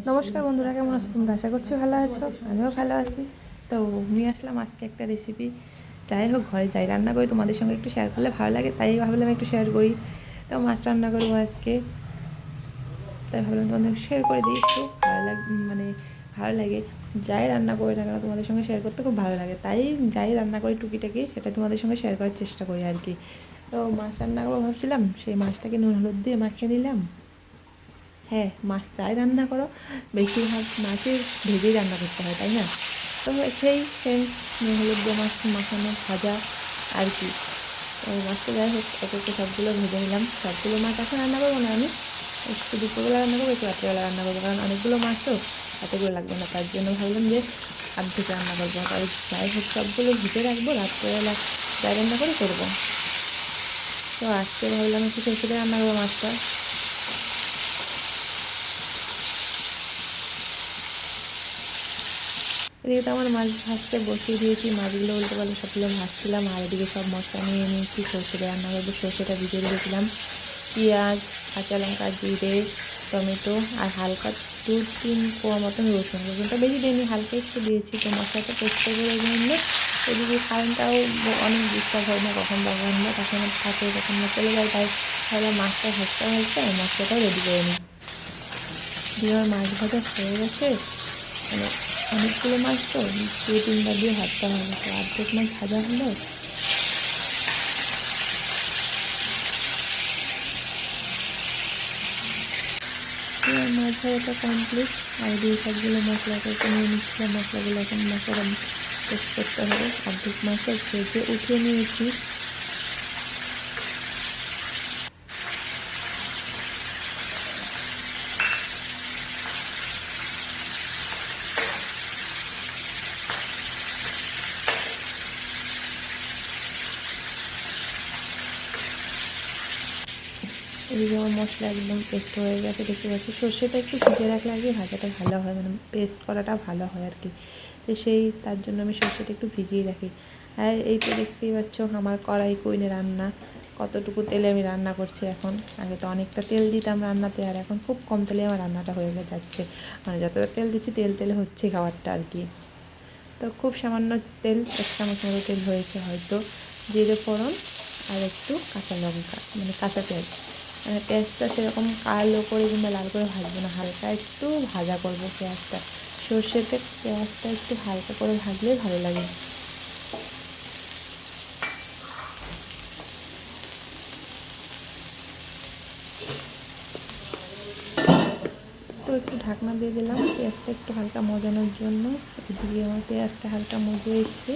নমস্কার বন্ধুরা, কেমন আছো তোমরা? আশা করছি ভালো আছো, আমিও ভালো আছি। তো নিয়ে আসলাম আজকে একটা রেসিপি। যাই হোক, ঘরে যাই রান্না করি, তোমাদের সঙ্গে একটু শেয়ার করলে ভালো লাগে, তাই ভাবলাম একটু শেয়ার করি। তো মাছ রান্না করবো আজকে, তাই ভাবলাম তোমাদের শেয়ার করে দিই। একটু ভালো লাগে। যাই রান্না করি না কেন তোমাদের সঙ্গে শেয়ার করতে খুব ভালো লাগে, তাই যাই রান্না করি টুকিটাকি সেটা তোমাদের সঙ্গে শেয়ার করার চেষ্টা করি আর কি। তো মাছ রান্না করবো ভাবছিলাম, সেই মাছটাকে নুন হলুদ দিয়ে মাখিয়ে নিলাম। হ্যাঁ, মাছ যাই রান্না করো বেশিরভাগ মাছের ভেজেই রান্না করতে হয়, তাই না? তো সেই সেম নুন হলুদ দিয়ে মাছ মাখানো ভাজা আর কি। তো মাছটা যাই হোক একে একে সবগুলো ভেজে নিলাম। সবগুলো মাছ এখন রান্না করবো না আমি, একটু দুপুরবেলা রান্না করবো, একটু রাত্রেবেলা রান্না করবো, কারণ অনেকগুলো মাছ তো এতগুলো লাগবে না, তার জন্য ভাবলাম যে অর্ধেক রান্না করবো। তাই যাই হোক সবগুলো ভেজে রাখবো, রাত্রেবেলা যাই রান্না করে করবো। তো আজকে ভাবলাম একটু সরষে দিয়ে রান্না করবো মাছটা। এদিকে তো আমার মাছ ভাজতে বসিয়ে দিয়েছি, মাছগুলো উল্টে পাল্টে সবগুলো ভাজছিলাম, আর এদিকে সব মশলা নিয়ে নিয়েছি। সর্ষে রান্না করবো, সর্ষেটা ভিজিয়ে রেখেছিলাম। পেঁয়াজ, কাঁচা লঙ্কা, জিরে, টমেটো আর হালকা 2-3 কোয়া মতন রসুনটা বেশি দিইনি, হালকা একটু দিয়েছি। তো মশলাটা পেস্ট করে রেখে নিলে এদিকে কারেন্টটাও অনেক ডিস্টার্ব হয় না, কখন দরকার হলে তখন থাকে, কখন না চলে যায়, তাই তাহলে মাছটা ভাজতে ভাজতে আমি মশলাটাও রেডি করে নিই। দিয়ে আমার মাছ ভাজা হয়ে গেছে, মানে অনেকগুলো মাছ তো 2-3বার দিয়ে ভাজতে হবে, তো অর্ধেক মাছ ভাজা হলো। এবার মাছ ভাজাটা কমপ্লিট। আর দিয়ে সবগুলো মশলাটা একটু নিয়ে নিচ্ছিলাম, মশলাগুলো এখন মশলা পেস্ট করতে হবে। অর্ধেক মাছটা ভেজে উঠিয়ে নিয়েছি। এদিকে আমার মশলা একদম পেস্ট হয়ে গেছে, দেখতে পাচ্ছি। সর্ষেটা একটু ভিজে রাখলে আর কি ভাজাটা ভালো হয়, মানে পেস্ট করাটা ভালো হয় আর কি। তো তার জন্য আমি সর্ষেটা একটু ভিজিয়ে রাখি। আর এই তো দেখতেই পাচ্ছ আমার কড়াই কইনে রান্না, কতটুকু তেলে আমি রান্না করছি এখন। আগে তো অনেকটা তেল দিতাম রান্নাতে, আর এখন খুব কম তেলে আমার রান্নাটা হয়ে যাচ্ছে। মানে যতটা তেল দিচ্ছি তেলে হচ্ছে খাবারটা আর কি। তো খুব সামান্য তেল, 1 চামচ মতো তেল হয়েছে হয়তো। জিরে ফোড়ন আর একটু কাঁচা লঙ্কা, মানে কাঁচা পেঁয়াজ। মানে পেঁয়াজটা সেরকম কালো করে কিংবা লাল করে ভাজবো না, হালকা একটু ভাজা করবো পেঁয়াজটা। সর্ষেতে পেঁয়াজটা একটু হালকা করে ভাজলেই ভালো লাগে। তো একটু ঢাকনা দিয়ে দিলাম পেঁয়াজটা একটু হালকা মজানোর জন্য। এদিকে আমার পেঁয়াজটা হালকা মজে এসছে।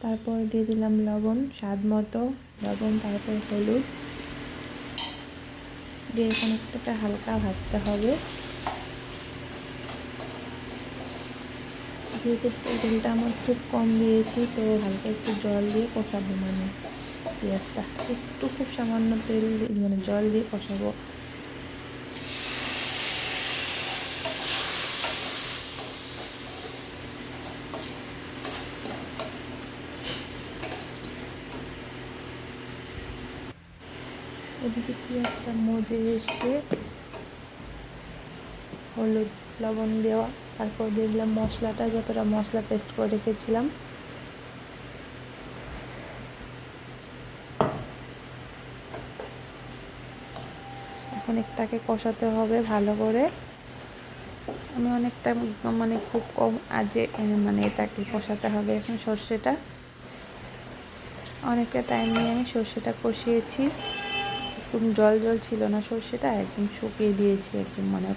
তারপর দিয়ে দিলাম লবণ, স্বাদ মতো লবণ, তারপর হলুদ দিয়ে এখন একটা হালকা ভাজতে হবে। যেহেতু তেলটা আমার খুব কম দিয়েছি, তো হালকা একটু জল দিয়ে কষাবো, মানে পেঁয়াজটা একটু খুব সামান্য তেল মানে জল দিয়ে কষাবো। এদিকে পেঁয়াজটা মজে এসে হলুদ লবণ দেওয়া, তারপর দিয়ে দিলাম মশলাটা, যতটা মশলা পেস্ট করে রেখেছিলাম। এখন একটাকে কষাতে হবে ভালো করে। আমি অনেকটা মানে খুব কম আজে মানে এটাকে কষাতে হবে। এখন সর্ষেটা অনেকটা টাইম নিয়ে আমি সর্ষেটা কষিয়েছি, একদম জল জল ছিল না, সর্ষেটা একদম শুকিয়ে দিয়েছি একদম, মানে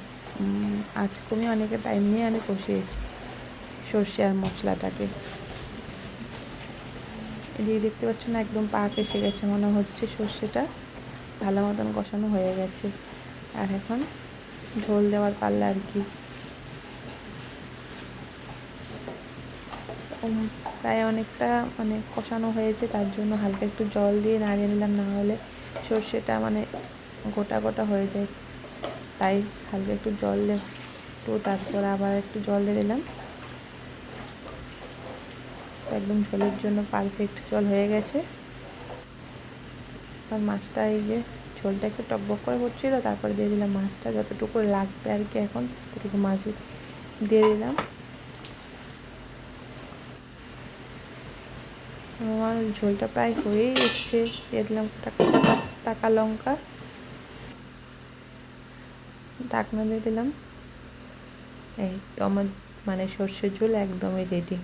আঁচ কমিয়ে অনেকটা টাইম নিয়ে আমি কষিয়েছি সর্ষে আর মশলাটাকে। এদিকে দেখতে পাচ্ছ না, একদম পাক এসে গেছে, মনে হচ্ছে সর্ষেটা ভালো মতন কষানো হয়ে গেছে। আর এখন ঝোল দেওয়ার পাল্লা আর কি। প্রায় অনেকটা মানে কষানো হয়েছে, তার জন্য হালকা একটু জল দিয়ে নাড়িয়ে নিলাম, না হলে সর্ষেটা মানে গোটা গোটা হয়ে যায়, তাই হালকা একটু জল দিয়ে একটু তারপর আবার একটু জল দিয়ে দিলাম। একদম ঝোলের জন্য পারফেক্ট জল হয়ে গেছে। আর মাছটা এই যে ঝোলটা একটু টকবক করে হচ্ছিলো, তারপরে দিয়ে দিলাম মাছটা, যতটুকু লাগবে আর কি এখন ততটুকু মাছ দিয়ে দিলাম। আমার ঝোলটা প্রায় হয়েই এসছে। দিয়ে দিলাম টাকা লঙ্কা, ঢাকনা দিয়ে দিলাম। এই তো আমার মানে সর্ষের ঝোল একদমই রেডি।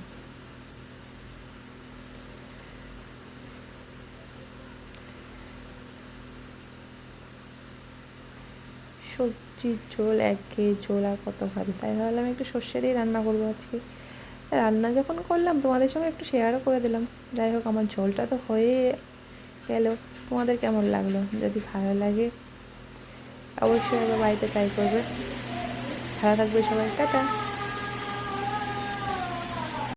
সবজির ঝোল একঘেয়ে ঝোল আর কত খাবে, তাই ভাবলাম একটু সর্ষে দিয়ে রান্না করবো আজকে। রান্না যখন করলাম তোমাদের সঙ্গে একটু শেয়ারও করে দিলাম। যাই হোক, আমার ঝোলটা তো হয়ে গেল। তোমাদের কেমন লাগলো? যদি ভালো লাগে অবশ্যই একবার বাড়িতে ট্রাই করবে। ভালো থাকবে সবাই, টাটা।